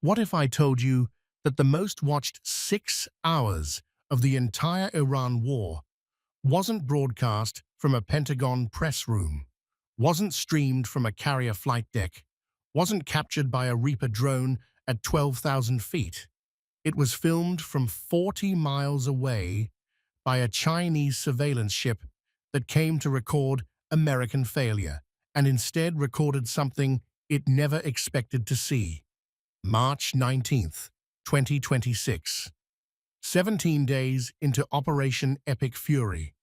What if I told you that the most watched 6 hours of the entire Iran war wasn't broadcast from a Pentagon press room, wasn't streamed from a carrier flight deck, wasn't captured by a Reaper drone at 12,000 feet? It was filmed from 40 miles away by a Chinese surveillance ship that came to record American failure and instead recorded something it never expected to see. March 19th, 2026. 17 days into Operation Epic Fury.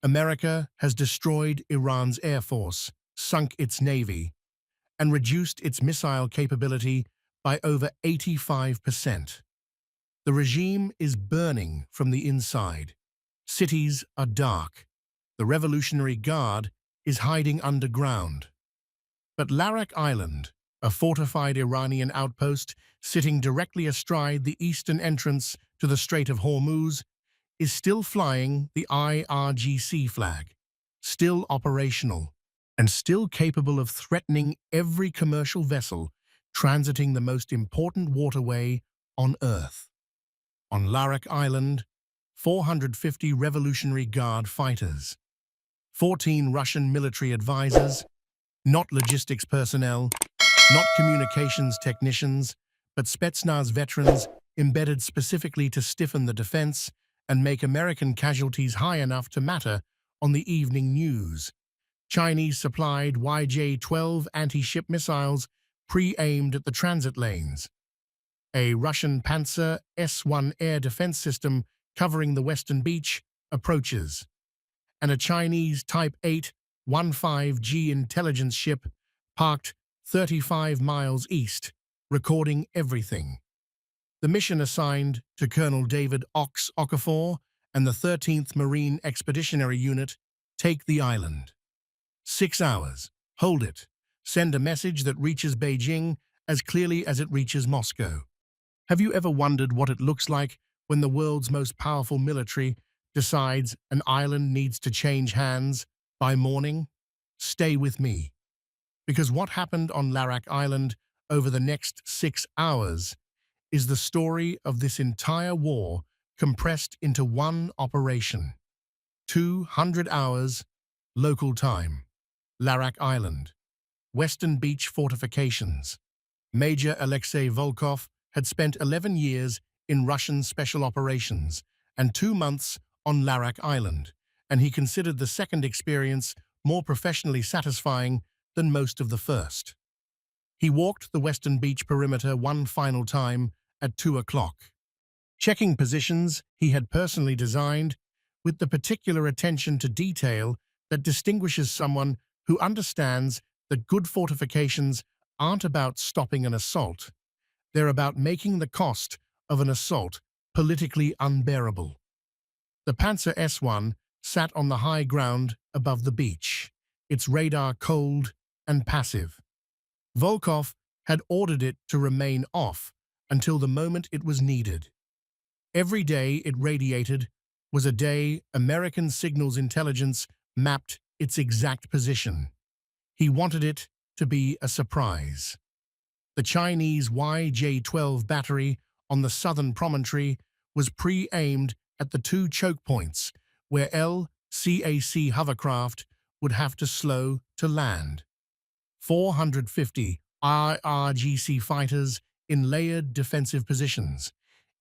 America has destroyed Iran's air force, sunk its navy, and reduced its missile capability by over 85%. The regime is burning from the inside. Cities are dark. The Revolutionary Guard is hiding underground. But Larak Island, a fortified Iranian outpost sitting directly astride the eastern entrance to the Strait of Hormuz, is still flying the IRGC flag, still operational, and still capable of threatening every commercial vessel transiting the most important waterway on Earth. On Larak Island, 450 Revolutionary Guard fighters, 14 Russian military advisors, not logistics personnel, not communications technicians, but Spetsnaz veterans embedded specifically to stiffen the defense and make American casualties high enough to matter on the evening news. Chinese-supplied YJ-12 anti-ship missiles pre-aimed at the transit lanes. A Russian Panzer S-1 air defense system covering the western beach approaches, and a Chinese Type 8 15G intelligence ship parked 35 miles east, recording everything. The mission assigned to Colonel David Okafor and the 13th Marine Expeditionary Unit take the island. 6 hours. Hold it. Send a message that reaches Beijing as clearly as it reaches Moscow. Have you ever wondered what it looks like when the world's most powerful military decides an island needs to change hands by morning? Stay with me. Because what happened on Larak Island over the next 6 hours is the story of this entire war compressed into one operation. 200 hours, local time. Larak Island. Western Beach fortifications. Major Alexei Volkov had spent 11 years in Russian special operations and 2 months on Larak Island, and he considered the second experience more professionally satisfying than most of the first. He walked the western beach perimeter one final time at 2 o'clock, checking positions he had personally designed with the particular attention to detail that distinguishes someone who understands that good fortifications aren't about stopping an assault. They're about making the cost of an assault politically unbearable. The Panzer S-1 sat on the high ground above the beach, its radar cold and passive. Volkov had ordered it to remain off until the moment it was needed. Every day it radiated was a day American signals intelligence mapped its exact position. He wanted it to be a surprise. The Chinese YJ-12 battery on the southern promontory was pre-aimed at the 2 choke points where LCAC hovercraft would have to slow to land. 450 IRGC fighters in layered defensive positions,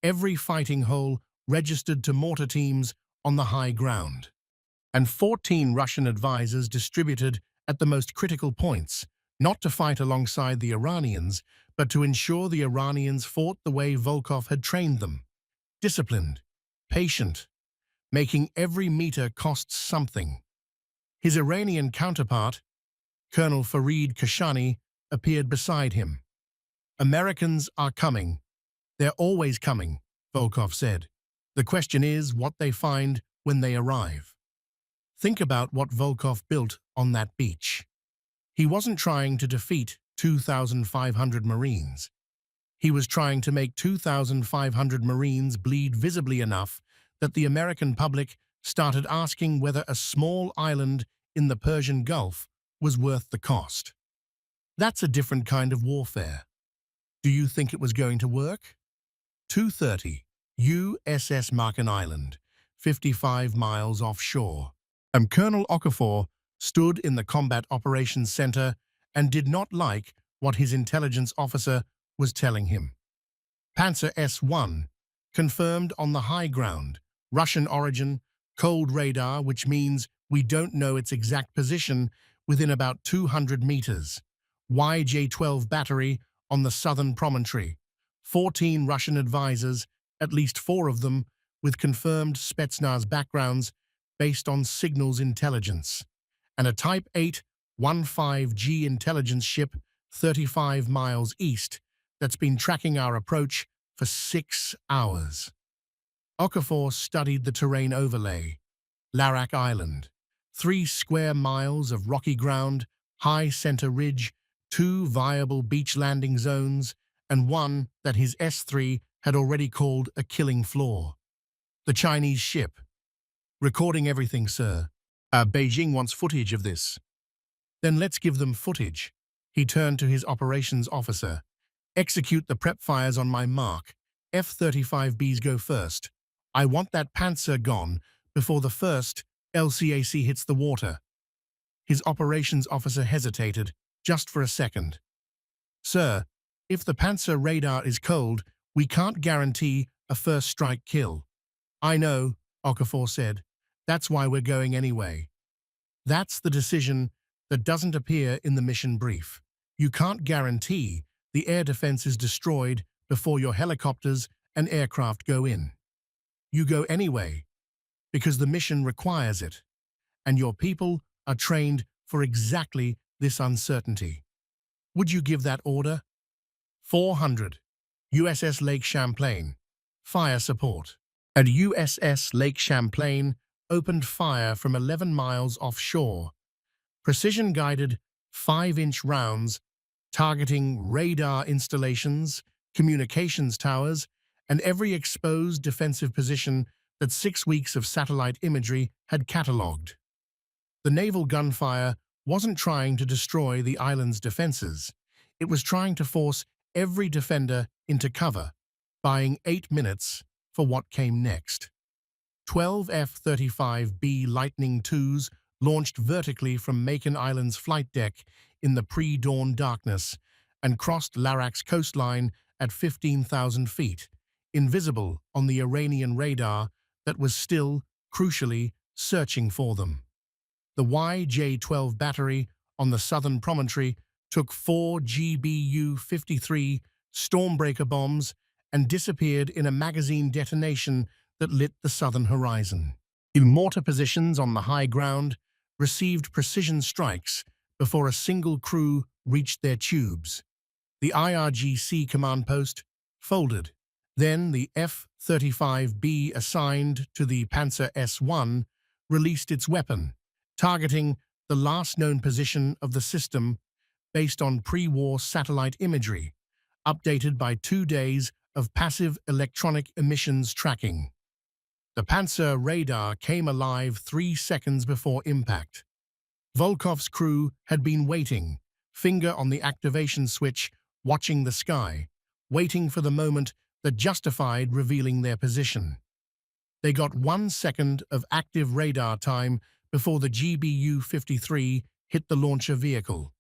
every fighting hole registered to mortar teams on the high ground, and 14 Russian advisors distributed at the most critical points, not to fight alongside the Iranians, but to ensure the Iranians fought the way Volkov had trained them. Disciplined, patient, making every meter cost something. His Iranian counterpart, Colonel Farid Kashani, appeared beside him. Americans are coming. They're always coming, Volkov said. The question is what they find when they arrive. Think about what Volkov built on that beach. He wasn't trying to defeat 2,500 Marines. He was trying to make 2,500 Marines bleed visibly enough that the American public started asking whether a small island in the Persian Gulf was worth the cost. That's a different kind of warfare. Do you think it was going to work? 2:30, USS Marken Island, 55 miles offshore. Colonel Okafor stood in the Combat Operations Center and did not like what his intelligence officer was telling him. Panzer S-1, confirmed on the high ground, Russian origin, cold radar, which means we don't know its exact position within about 200 meters. YJ-12 battery on the southern promontory. 14 Russian advisors, at least 4 of them, with confirmed Spetsnaz backgrounds based on signals intelligence. And a Type 8 15G intelligence ship 35 miles east that's been tracking our approach for 6 hours. Okafor studied the terrain overlay. Larak Island, 3 square miles of rocky ground, high center ridge, 2 viable beach landing zones, and one that his S-3 had already called a killing floor. The Chinese ship. Recording everything, sir. Beijing wants footage of this. Then let's give them footage. He turned to his operations officer. Execute the prep fires on my mark. F-35Bs go first. I want that Panzer gone before the first LCAC hits the water. His operations officer hesitated, just for a second. Sir, if the Panzer radar is cold, we can't guarantee a first strike kill. I know, Okafor said. That's why we're going anyway. That's the decision that doesn't appear in the mission brief. You can't guarantee the air defense is destroyed before your helicopters and aircraft go in. You go anyway, because the mission requires it, and your people are trained for exactly this uncertainty. Would you give that order? 400. USS Lake Champlain. Fire support. At USS Lake Champlain opened fire from 11 miles offshore. Precision-guided 5-inch rounds targeting radar installations, communications towers, and every exposed defensive position that 6 weeks of satellite imagery had catalogued. The naval gunfire wasn't trying to destroy the island's defenses. It was trying to force every defender into cover, buying 8 minutes for what came next. 12 F-35B Lightning IIs launched vertically from Makin Island's flight deck in the pre-dawn darkness and crossed Larak's coastline at 15,000 feet, invisible on the Iranian radar that was still, crucially, searching for them. The YJ-12 battery on the southern promontory took 4 GBU-53 Stormbreaker bombs and disappeared in a magazine detonation that lit the southern horizon. Mortar positions on the high ground received precision strikes before a single crew reached their tubes. The IRGC command post folded. Then the F-35B assigned to the Panzer S-1 released its weapon, targeting the last known position of the system based on pre-war satellite imagery, updated by 2 days of passive electronic emissions tracking. The Panzer radar came alive 3 seconds before impact. Volkov's crew had been waiting, finger on the activation switch, watching the sky, waiting for the moment that justified revealing their position. They got 1 second of active radar time before the GBU-53 hit the launcher vehicle.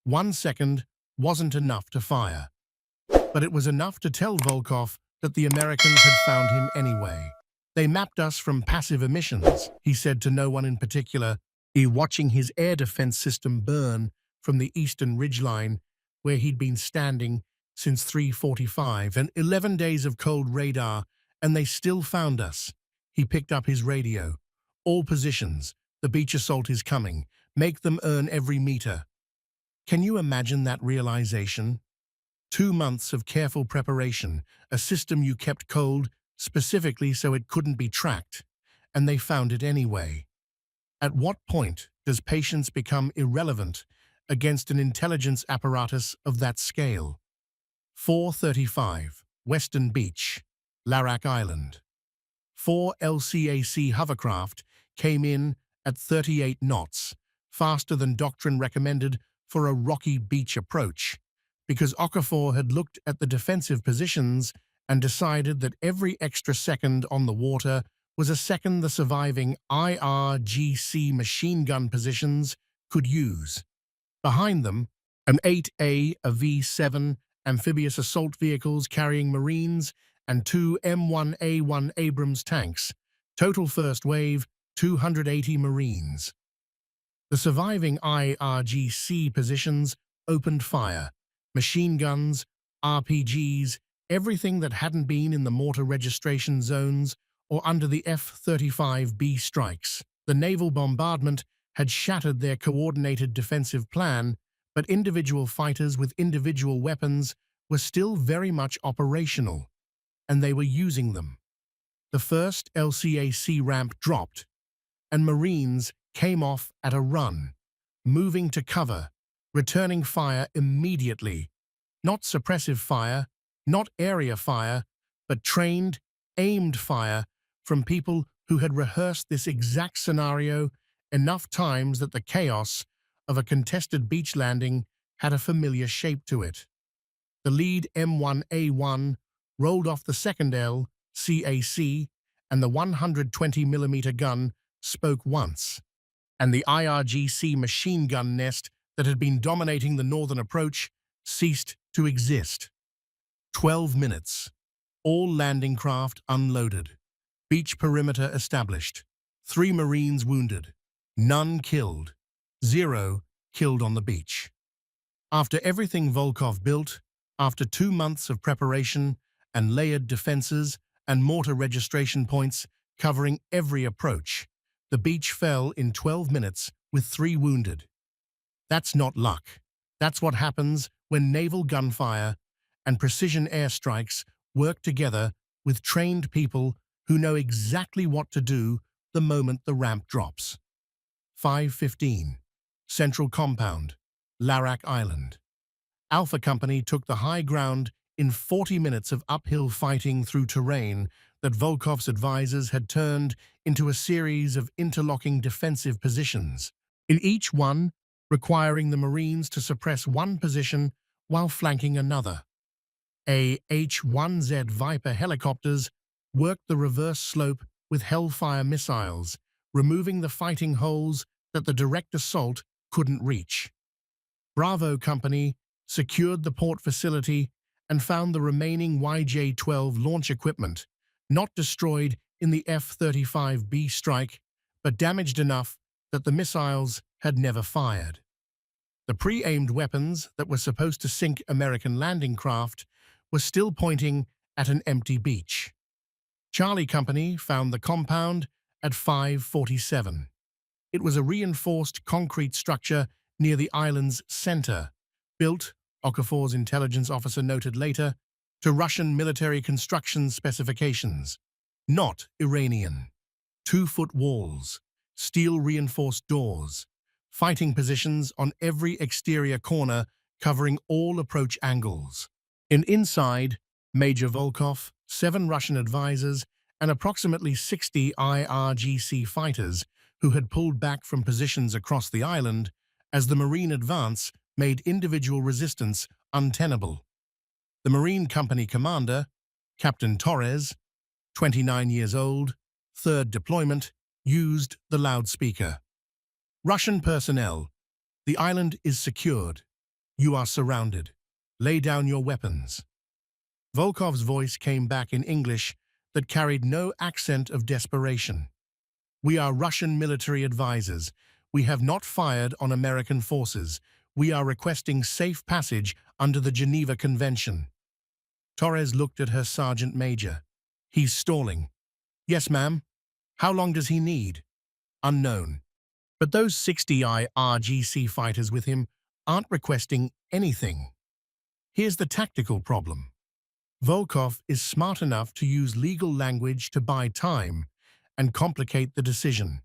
1 second wasn't enough to fire, but it was enough to tell Volkov that the Americans had found him anyway. They mapped us from passive emissions, he said to no one in particular, watching his air defense system burn from the eastern ridgeline where he'd been standing since 3:45 and 11 days of cold radar, and they still found us. He picked up his radio. All positions, the beach assault is coming. Make them earn every meter. Can you imagine that realization? 2 months of careful preparation, a system you kept cold specifically so it couldn't be tracked, and they found it anyway. At what point does patience become irrelevant against an intelligence apparatus of that scale? 4:35, Western Beach, Larak Island. 4 LCAC hovercraft came in at 38 knots, faster than doctrine recommended for a rocky beach approach. because Okafor had looked at the defensive positions and decided that every extra second on the water was a second the surviving IRGC machine gun positions could use. Behind them, an 8A, a V-7 amphibious assault vehicles carrying Marines and two M1A1 Abrams tanks. Total first wave, 280 Marines. The surviving IRGC positions opened fire. Machine guns, RPGs, everything that hadn't been in the mortar registration zones or under the F-35B strikes. The naval bombardment had shattered their coordinated defensive plan, but individual fighters with individual weapons were still very much operational, and they were using them. The first LCAC ramp dropped, and Marines came off at a run, moving to cover, returning fire immediately. Not suppressive fire, not area fire, but trained, aimed fire from people who had rehearsed this exact scenario enough times that the chaos of a contested beach landing had a familiar shape to it. The lead M1A1 rolled off the second LCAC, and the 120mm gun spoke once, and the IRGC machine gun nest that had been dominating the northern approach ceased to exist. 12 minutes. All landing craft unloaded. Beach perimeter established. 3 Marines wounded. None killed. 0 killed on the beach. After everything Volkov built, after 2 months of preparation and layered defenses and mortar registration points covering every approach, the beach fell in 12 minutes with 3 wounded. That's not luck. That's what happens when naval gunfire and precision airstrikes work together with trained people who know exactly what to do the moment the ramp drops. 5:15. Central Compound, Larak Island. Alpha Company took the high ground in 40 minutes of uphill fighting through terrain that Volkov's advisors had turned into a series of interlocking defensive positions, in each one requiring the Marines to suppress one position while flanking another. H-1Z Viper helicopters worked the reverse slope with Hellfire missiles, removing the fighting holes that the direct assault couldn't reach. Bravo Company secured the port facility and found the remaining YJ-12 launch equipment, not destroyed in the F-35B strike, but damaged enough that the missiles had never fired. The pre-aimed weapons that were supposed to sink American landing craft were still pointing at an empty beach. Charlie Company found the compound at 5:47. It was a reinforced concrete structure near the island's center, built, Okafor's intelligence officer noted later, to Russian military construction specifications, not Iranian. 2-foot walls, steel-reinforced doors, fighting positions on every exterior corner covering all approach angles. Inside, Major Volkov, 7 Russian advisors, and approximately 60 IRGC fighters who had pulled back from positions across the island as the Marine advance made individual resistance untenable. The Marine Company commander, Captain Torres, 29 years old, 3rd deployment, used the loudspeaker. Russian personnel, the island is secured. You are surrounded. Lay down your weapons. Volkov's voice came back in English that carried no accent of desperation. We are Russian military advisors. We have not fired on American forces. We are requesting safe passage under the Geneva Convention. Torres looked at her sergeant major. He's stalling. Yes, ma'am. How long does he need? Unknown. But those 60 IRGC fighters with him aren't requesting anything. Here's the tactical problem. Volkov is smart enough to use legal language to buy time and complicate the decision.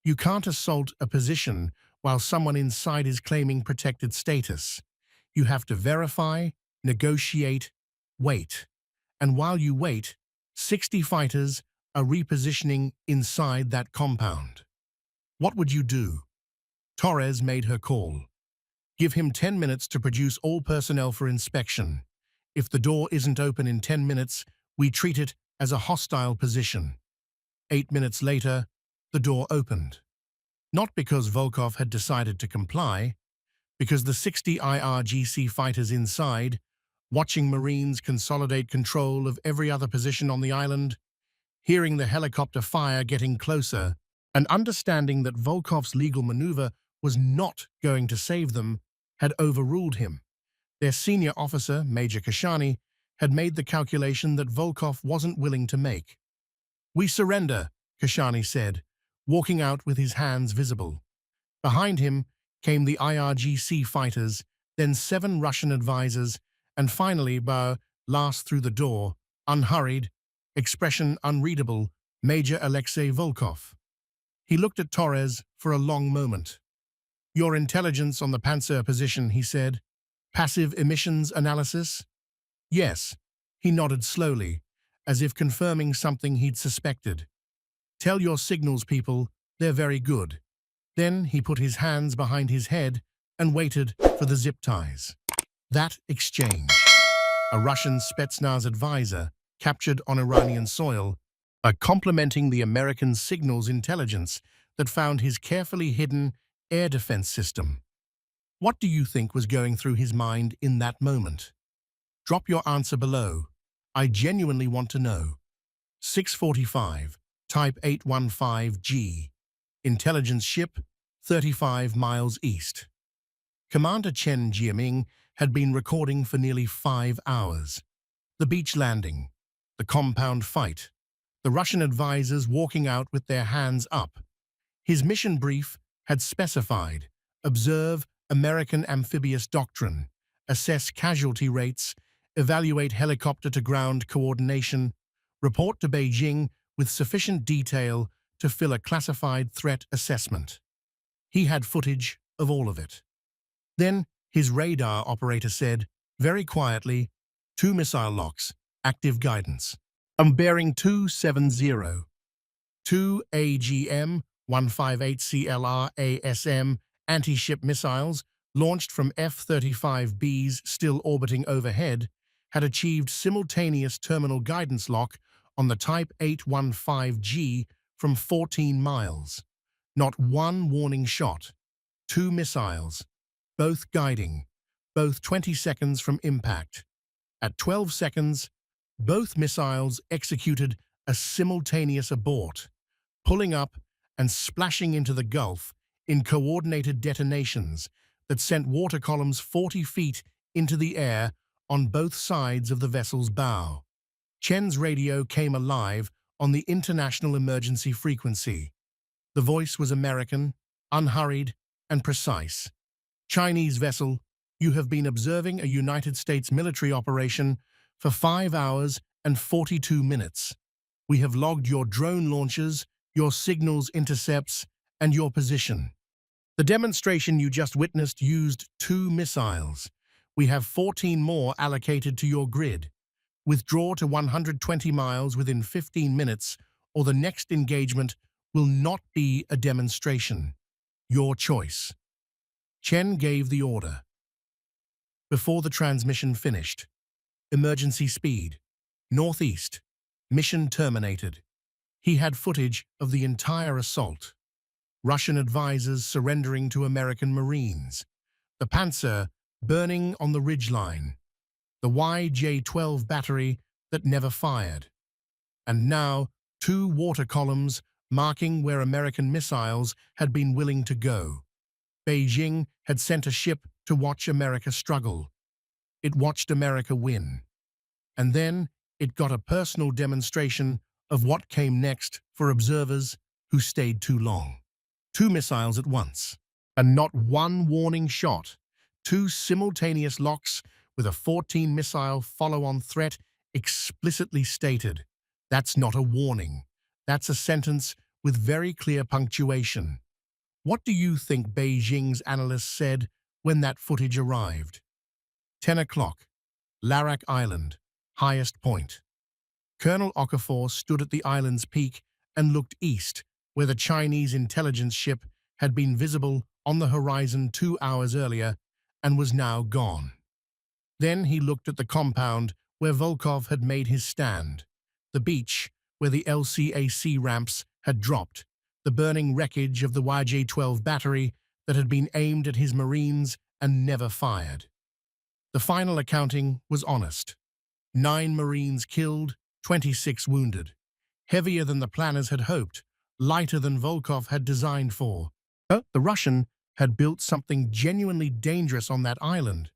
You can't assault a position while someone inside is claiming protected status. You have to verify, negotiate, wait. And while you wait, 60 fighters are repositioning inside that compound. What would you do? Torres made her call. Give him 10 minutes to produce all personnel for inspection. If the door isn't open in 10 minutes, we treat it as a hostile position. 8 minutes later, the door opened. Not because Volkov had decided to comply, because the 60 IRGC fighters inside, watching Marines consolidate control of every other position on the island, hearing the helicopter fire getting closer, and understanding that Volkov's legal maneuver was not going to save them, had overruled him. Their senior officer, Major Kashani, had made the calculation that Volkov wasn't willing to make. "We surrender," Kashani said, walking out with his hands visible. Behind him came the IRGC fighters, then 7 Russian advisors, and finally, last through the door, unhurried, expression unreadable, Major Alexei Volkov. He looked at Torres for a long moment. "Your intelligence on the Panzer position," he said. "Passive emissions analysis?" "Yes." He nodded slowly, as if confirming something he'd suspected. "Tell your signals people they're very good." Then he put his hands behind his head and waited for the zip ties. That exchange. A Russian Spetsnaz advisor captured on Iranian soil, complementing the American signals intelligence that found his carefully hidden air defense system. What do you think was going through his mind in that moment? Drop your answer below. I genuinely want to know. 645, Type 815G. Intelligence ship, 35 miles east. Commander Chen Jiaming had been recording for nearly 5 hours. The beach landing, the compound fight, the Russian advisors walking out with their hands up. His mission brief had specified: observe American amphibious doctrine, assess casualty rates, evaluate helicopter-to-ground coordination, report to Beijing with sufficient detail to fill a classified threat assessment. He had footage of all of it. Then his radar operator said, very quietly, 2 missile locks, active guidance. Bearing 270. 2 AGM-158CLR ASM anti-ship missiles launched from F-35Bs still orbiting overhead had achieved simultaneous terminal guidance lock on the Type 815G from 14 miles. Not one warning shot. 2 missiles, both guiding, both 20 seconds from impact. At 12 seconds, both missiles executed a simultaneous abort, pulling up and splashing into the Gulf in coordinated detonations that sent water columns 40 feet into the air on both sides of the vessel's bow. Chen's radio came alive on the international emergency frequency. The voice was American, unhurried, and precise. "Chinese vessel, you have been observing a United States military operation for 5 hours and 42 minutes. We have logged your drone launches, your signals intercepts, and your position. The demonstration you just witnessed used 2 missiles. We have 14 more allocated to your grid. Withdraw to 120 miles within 15 minutes, or the next engagement will not be a demonstration. Your choice." Chen gave the order. Before the transmission finished, emergency speed, northeast, mission terminated. He had footage of the entire assault. Russian advisors surrendering to American Marines. The Panzer burning on the ridgeline. The YJ-12 battery that never fired. And now, 2 water columns marking where American missiles had been willing to go. Beijing had sent a ship to watch America struggle. It watched America win. And then it got a personal demonstration of what came next for observers who stayed too long. 2 missiles at once, and not one warning shot. 2 simultaneous locks with a 14-missile follow-on threat explicitly stated. That's not a warning. That's a sentence with very clear punctuation. What do you think Beijing's analysts said when that footage arrived? 10 o'clock, Larak Island, highest point. Colonel Okafor stood at the island's peak and looked east, where the Chinese intelligence ship had been visible on the horizon 2 hours earlier, and was now gone. Then he looked at the compound where Volkov had made his stand, the beach where the LCAC ramps had dropped, the burning wreckage of the YJ-12 battery that had been aimed at his Marines and never fired. The final accounting was honest. 9 Marines killed, 26 wounded. Heavier than the planners had hoped, lighter than Volkov had designed for. The Russian had built something genuinely dangerous on that island.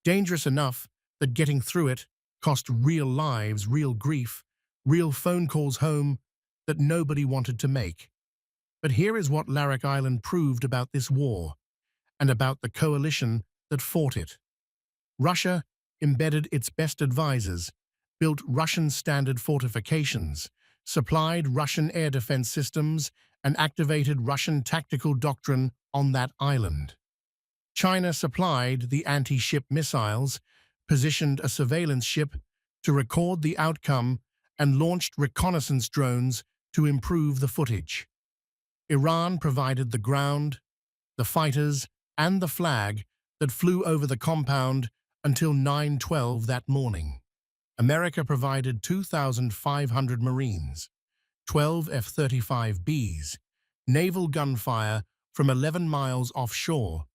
Dangerous enough that getting through it cost real lives, real grief, real phone calls home that nobody wanted to make. But here is what Larak Island proved about this war, and about the coalition that fought it. Russia embedded its best advisors, built Russian standard fortifications, supplied Russian air defense systems, and activated Russian tactical doctrine on that island. China supplied the anti-ship missiles, positioned a surveillance ship to record the outcome, and launched reconnaissance drones to improve the footage. Iran provided the ground, the fighters, and the flag that flew over the compound until 9:12 that morning. America provided 2,500 Marines, 12 F-35Bs, naval gunfire from 11 miles offshore,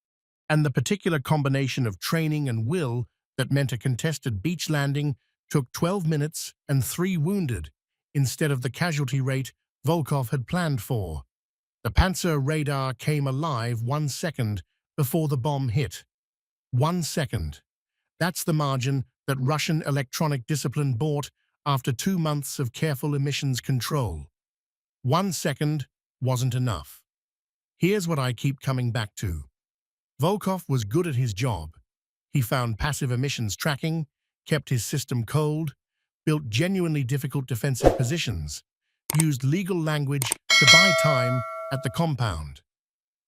and the particular combination of training and will that meant a contested beach landing took 12 minutes and 3 wounded, instead of the casualty rate Volkov had planned for. The Panzer radar came alive 1 second before the bomb hit. 1 second. That's the margin that Russian electronic discipline bought after 2 months of careful emissions control. 1 second wasn't enough. Here's what I keep coming back to. Volkov was good at his job. He found passive emissions tracking, kept his system cold, built genuinely difficult defensive positions, used legal language to buy time at the compound.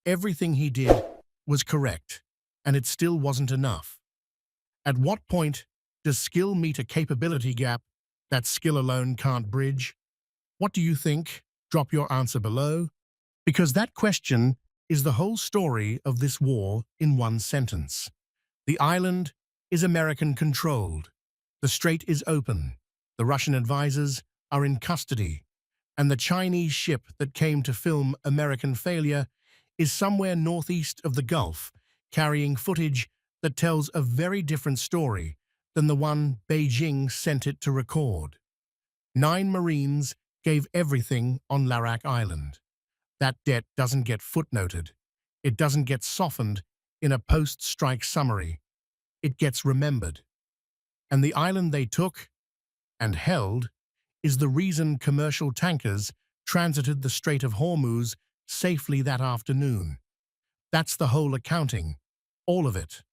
Everything he did was correct, and it still wasn't enough. At what point does skill meet a capability gap that skill alone can't bridge? What do you think? Drop your answer below. Because that question is the whole story of this war in one sentence. The island is American-controlled. The strait is open. The Russian advisors are in custody. And the Chinese ship that came to film American failure is somewhere northeast of the Gulf, carrying footage that tells a very different story than the one Beijing sent it to record. 9 Marines gave everything on Larak Island. That debt doesn't get footnoted. It doesn't get softened in a post-strike summary. It gets remembered. And the island they took and held is the reason commercial tankers transited the Strait of Hormuz safely that afternoon. That's the whole accounting, all of it.